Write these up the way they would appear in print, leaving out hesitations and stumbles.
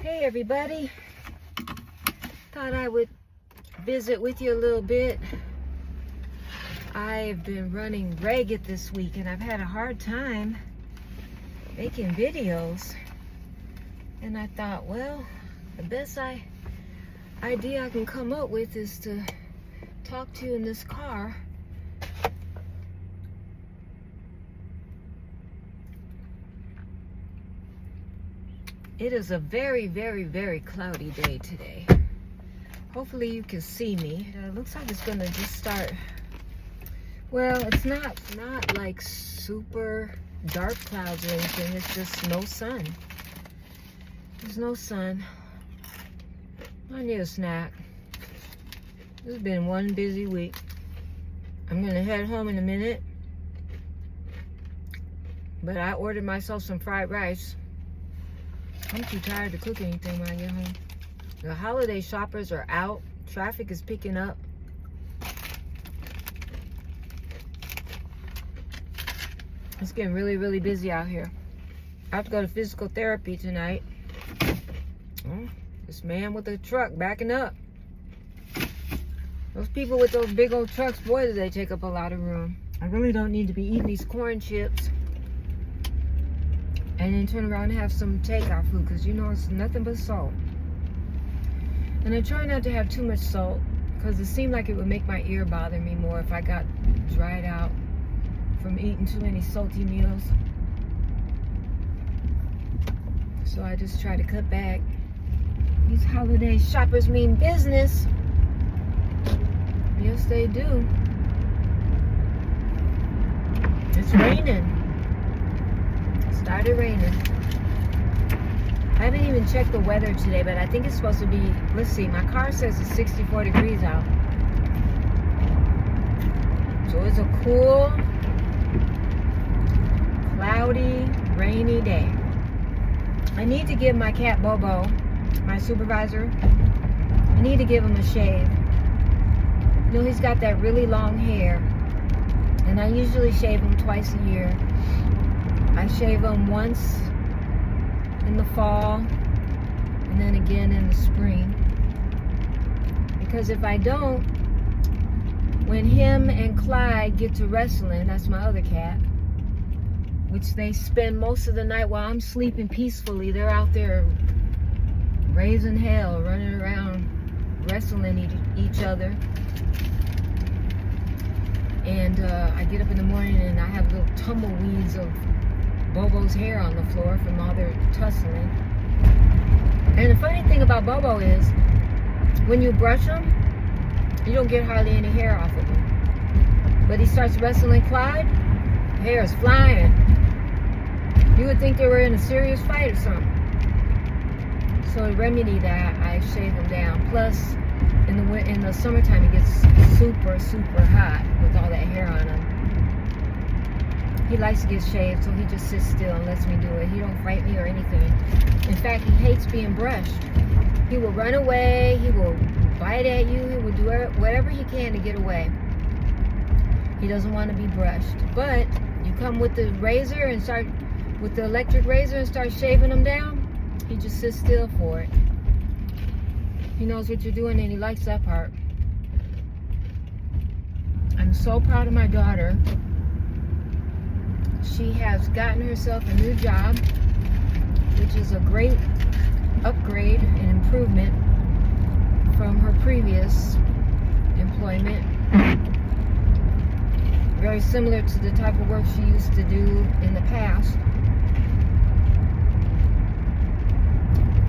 Hey everybody, thought I would visit with you a little bit. I've been running ragged this week and I've had a hard time making videos, and I thought, well, the best idea I can come up with is to talk to you in this car. It is a very, very, very cloudy day today. Hopefully you can see me. It looks like it's gonna just start. Well, it's not like super dark clouds or anything. It's just no sun. There's no sun. I need a snack. This has been one busy week. I'm gonna head home in a minute, but I ordered myself some fried rice. I'm too tired to cook anything when I get home. The holiday shoppers are out. Traffic is picking up. It's getting really, really busy out here. I have to go to physical therapy tonight. Oh, this man with the truck backing up. Those people with those big old trucks, boy, do they take up a lot of room. I really don't need to be eating these corn chips and then turn around and have some takeout food, because you know it's nothing but salt. And I try not to have too much salt, because it seemed like it would make my ear bother me more if I got dried out from eating too many salty meals. So I just try to cut back. These holiday shoppers mean business. Yes, they do. It's raining. Started raining. I haven't even checked the weather today, but I think it's supposed to be, let's see, my car says it's 64 degrees out. So it's a cool, cloudy, rainy day. I need to give my cat Bobo, my supervisor, I need to give him a shave. You know, he's got that really long hair, and I usually shave him twice a year. I shave them once in the fall and then again in the spring. Because if I don't, when him and Clyde get to wrestling, that's my other cat, which they spend most of the night while I'm sleeping peacefully, they're out there raising hell, running around, wrestling each other. And I get up in the morning and I have little tumbleweeds of Bobo's hair on the floor from all their tussling. And the funny thing about Bobo is, when you brush him, you don't get hardly any hair off of him. But he starts wrestling Clyde, hair is flying. You would think they were in a serious fight or something. So to remedy that, I shave him down. Plus, in the summertime, it gets super, super hot with all that hair on him. He likes to get shaved, so he just sits still and lets me do it. He don't fight me or anything. In fact, he hates being brushed. He will run away. He will bite at you. He will do whatever he can to get away. He doesn't want to be brushed. But you come with the razor and start with the electric razor and start shaving him down, he just sits still for it. He knows what you're doing and he likes that part. I'm so proud of my daughter. She has gotten herself a new job, which is a great upgrade and improvement from her previous employment. Very similar to the type of work she used to do in the past.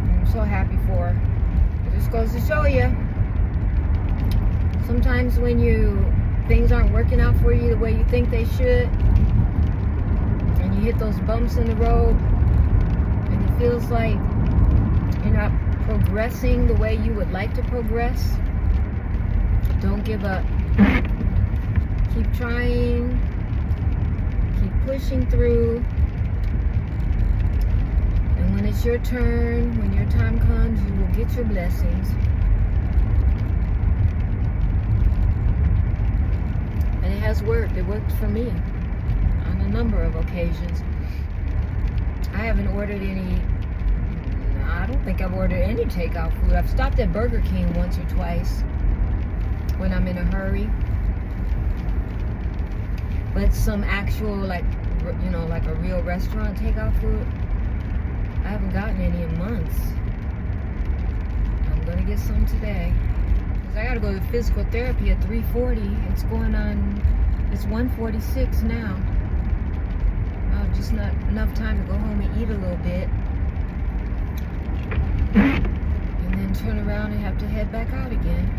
I'm so happy for her. It just goes to show you, sometimes when things aren't working out for you the way you think they should, and you hit those bumps in the road, and it feels like you're not progressing the way you would like to progress, don't give up. Keep trying, keep pushing through, and when it's your turn, when your time comes, you will get your blessings. And it has worked. It worked for me on a number of occasions. I haven't ordered any, I don't don't think I've ordered any takeout food. I've stopped at Burger King once or twice when I'm in a hurry. But some actual, like, you know, like a real restaurant takeout food, I haven't gotten any in months. I'm gonna get some today. Cause I gotta go to physical therapy at 3:40. It's going on, it's 1:46 now. Just not enough time to go home and eat a little bit. And then turn around and have to head back out again.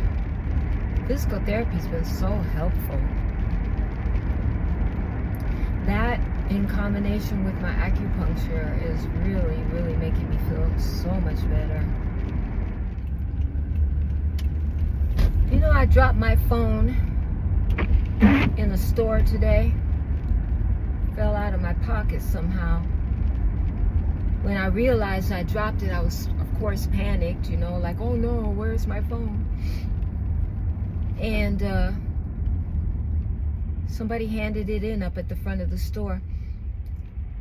Physical therapy's been so helpful. That in combination with my acupuncture is really, really making me feel so much better. You know, I dropped my phone in a store today. Fell out of my pocket somehow. When I realized I dropped it, I was, of course, panicked, you know, like, oh no, where's my phone? And somebody handed it in up at the front of the store.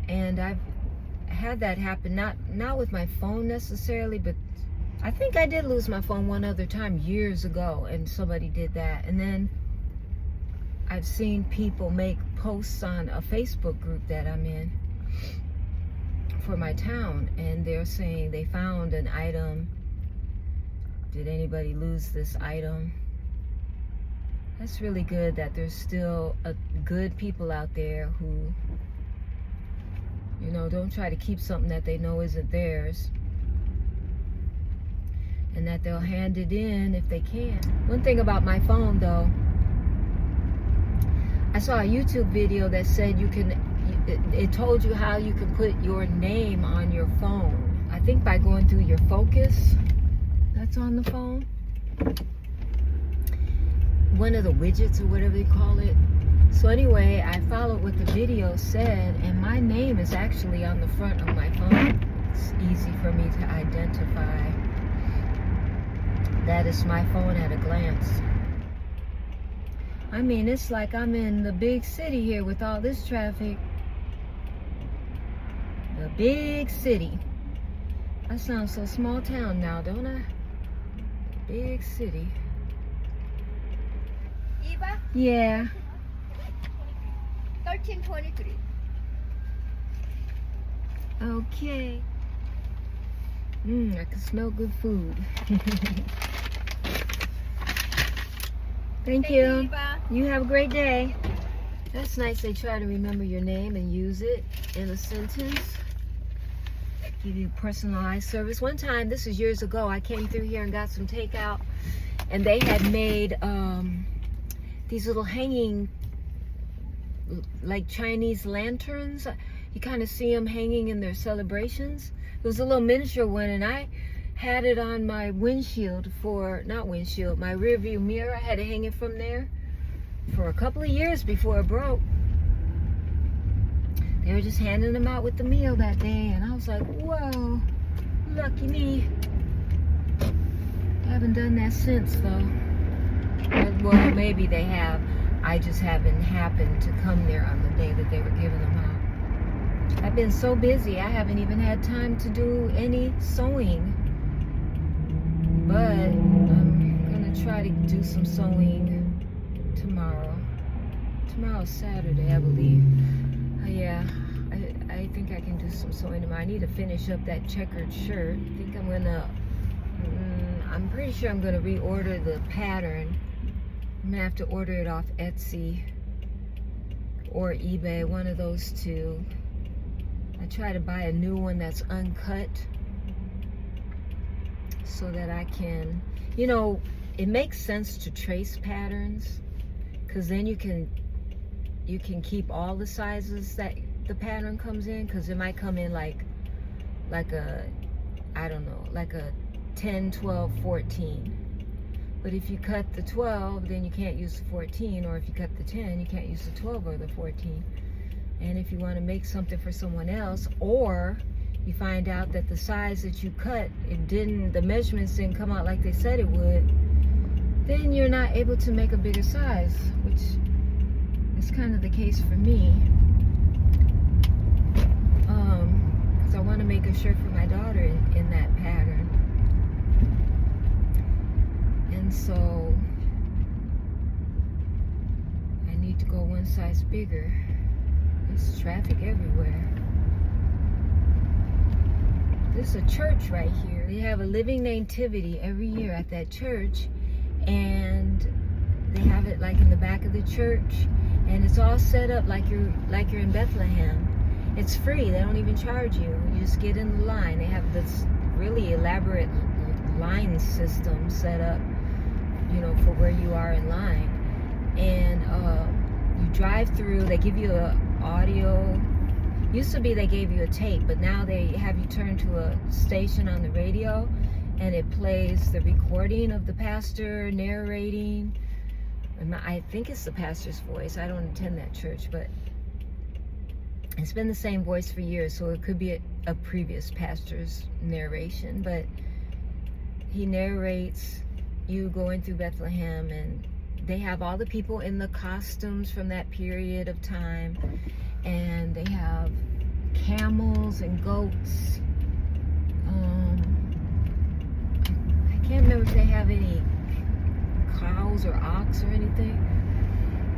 And I've had that happen, not with my phone necessarily, but I think I did lose my phone one other time years ago, and somebody did that. And then I've seen people make posts on a Facebook group that I'm in for my town, and they're saying they found an item. Did anybody lose this item? That's really good that there's still good people out there who, you know, don't try to keep something that they know isn't theirs, and that they'll hand it in if they can. One thing about my phone, though, I saw a YouTube video that said you can, it told you how you can put your name on your phone. I think by going through your focus that's on the phone. One of the widgets or whatever they call it. So anyway, I followed what the video said, and my name is actually on the front of my phone. It's easy for me to identify that is my phone at a glance. I mean, it's like I'm in the big city here with all this traffic. The big city. I sound so small town now, don't I? Big city. Eva? Yeah. 1323. Okay. I can smell good food. Thank you. Eva. You have a great day. That's nice they try to remember your name and use it in a sentence. Give you personalized service. One time, this is years ago, I came through here and got some takeout, and they had made these little hanging, like Chinese lanterns. You kind of see them hanging in their celebrations. It was a little miniature one, and I had it on my windshield my rear view mirror. I had it hanging from there for a couple of years before it broke. They were just handing them out with the meal that day, and I was like, whoa, lucky me. I haven't done that since, though. Well, maybe they have. I just haven't happened to come there on the day that they were giving them out. I've been so busy, I haven't even had time to do any sewing. But I'm gonna try to do some sewing tomorrow. Tomorrow's Saturday, I believe. Yeah, I think I can do some sewing tomorrow. I need to finish up that checkered shirt. I think I'm gonna, I'm pretty sure I'm gonna reorder the pattern. I'm gonna have to order it off Etsy or eBay, one of those two. I try to buy a new one that's uncut so that I can, you know, it makes sense to trace patterns, because then you can keep all the sizes that the pattern comes in, because it might come in like a, I don't know, like a 10, 12, 14. But if you cut the 12, then you can't use the 14, or if you cut the 10, you can't use the 12 or the 14. And if you want to make something for someone else, or you find out that the size that you cut, the measurements didn't come out like they said it would, then you're not able to make a bigger size, which is kind of the case for me. Because I want to make a shirt for my daughter in that pattern. one size bigger. There's traffic everywhere. There's a church right here. They have a living nativity every year at that church, and they have it like in the back of the church, and it's all set up like you're in Bethlehem. It's free. They don't even charge you. You just get in the line. They have this really elaborate line system set up, you know, for where you are in line. And you drive through. They give you a audio. Used to be they gave you a tape, but now they have you turn to a station on the radio, and it plays the recording of the pastor narrating. I think it's the pastor's voice. I don't attend that church, but it's been the same voice for years, so it could be a previous pastor's narration. But he narrates you going through Bethlehem, and they have all the people in the costumes from that period of time, and they have camels and goats. I can't remember if they have any cows or ox or anything.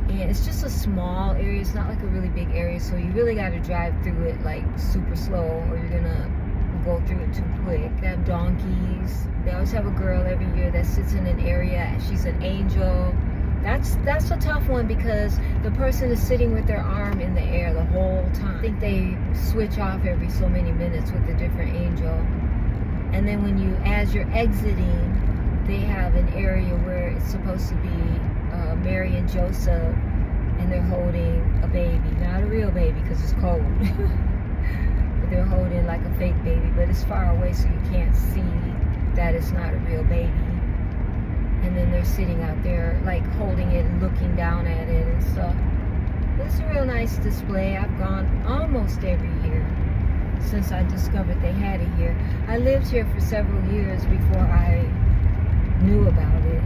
And it's just a small area. It's not like a really big area, so you really got to drive through it like super slow, or you're gonna go through it too quick. They have donkeys. They always have a girl every year that sits in an area. She's an angel. That's a tough one, because the person is sitting with their arm in the air the whole time. I think they switch off every so many minutes with a different angel. And then as you're exiting, they have an area where it's supposed to be Mary and Joseph, and they're holding a baby. Not a real baby, because it's cold. But they're holding like a fake baby, but it's far away, so you can't see that it's not a real baby. And then they're sitting out there like holding it and looking down at it and stuff. It's a real nice display. I've gone almost every year since I discovered they had it here. I lived here for several years before I knew about it.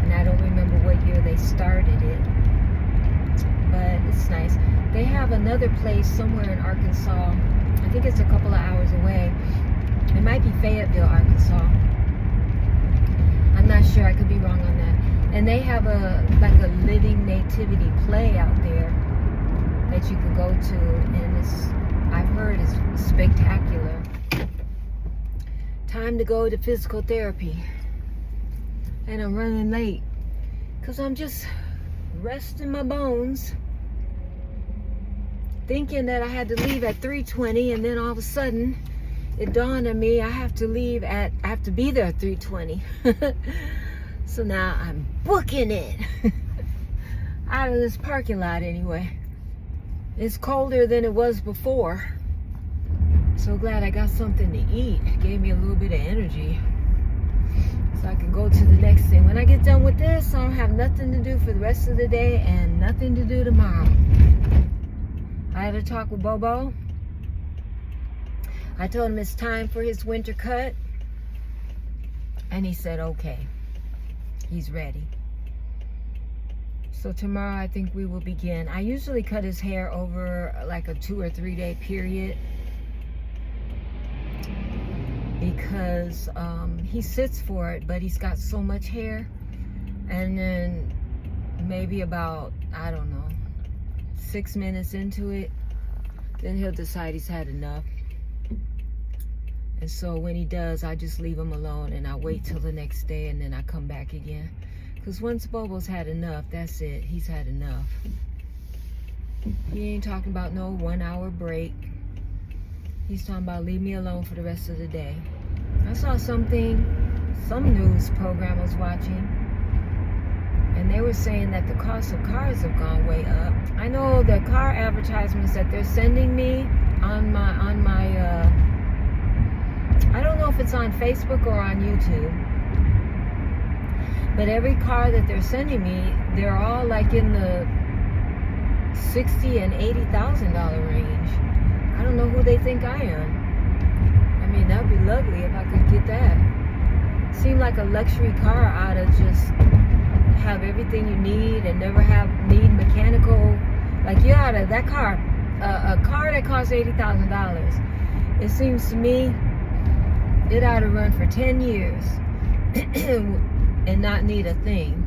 And I don't remember what year they started it. But it's nice. They have another place somewhere in Arkansas. I think it's a couple of hours away. It might be Fayetteville, Arkansas. I'm not sure. I could be wrong on that. And they have a living nativity play out there that you could go to, and I've heard it's spectacular. Time to go to physical therapy, and I'm running late because I'm just resting my bones, thinking that I had to leave at 3:20, and then all of a sudden it dawned on me I have to be there at 3:20. So now I'm booking it out of this parking lot anyway. It's colder than it was before. So glad I got something to eat. It gave me a little bit of energy, so I can go to the next thing. When I get done with this, I don't have nothing to do for the rest of the day and nothing to do tomorrow. I had a talk with Bobo. I told him it's time for his winter cut, and he said okay. He's ready. So tomorrow I think we will begin. I usually cut his hair over like a 2 or 3 day period, because he sits for it, but he's got so much hair. And then maybe about, I don't know, 6 minutes into it, then he'll decide he's had enough. And so when he does, I just leave him alone, and I wait till the next day, and then I come back again. Because once Bobo's had enough, that's it. He's had enough. He ain't talking about no 1 hour break. He's talking about leave me alone for the rest of the day. I saw some news program I was watching, and they were saying that the cost of cars have gone way up. I know the car advertisements that they're sending me on my I don't know if it's on Facebook or on YouTube, but every car that they're sending me, they're all like in the $60,000 and $80,000 range. I don't know who they think I am. I mean, that'd be lovely if I could get that. Seem like a luxury car ought to just have everything you need and never need mechanical. Like you ought to, that car, a car that costs $80,000, it seems to me it ought to run for 10 years and not need a thing.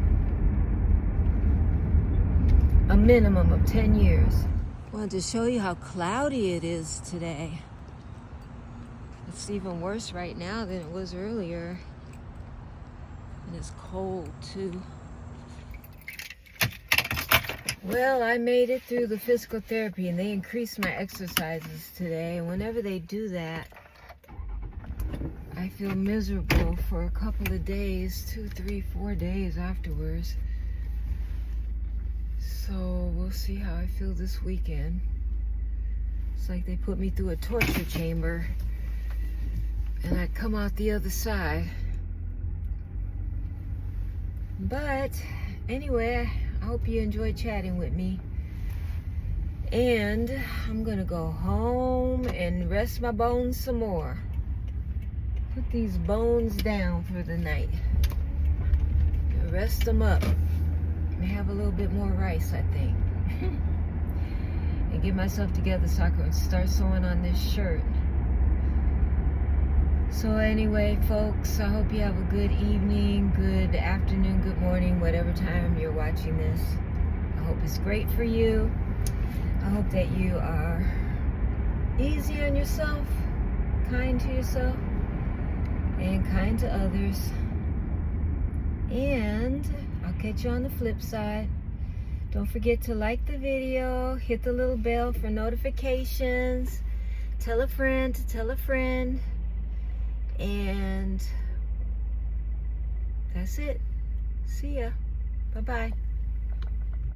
a minimum of 10 years. I wanted to show you how cloudy it is today. It's even worse right now than it was earlier. And it's cold too. Well, I made it through the physical therapy and they increased my exercises today. And whenever they do that, I feel miserable for a couple of days, 2, 3, 4 days afterwards. So we'll see how I feel this weekend. It's like they put me through a torture chamber and I come out the other side. But anyway, I hope you enjoyed chatting with me. And I'm gonna go home and rest my bones some more. Put these bones down for the night. Rest them up. And have a little bit more rice, I think. And get myself together so I can start sewing on this shirt. So anyway, folks, I hope you have a good evening, good afternoon, good morning, whatever time you're watching this. I hope it's great for you. I hope that you are easy on yourself, kind to yourself, and kind to others. And I'll catch you on the flip side. Don't forget to like the video, hit the little bell for notifications, tell a friend to tell a friend, and that's it. See ya. Bye-bye.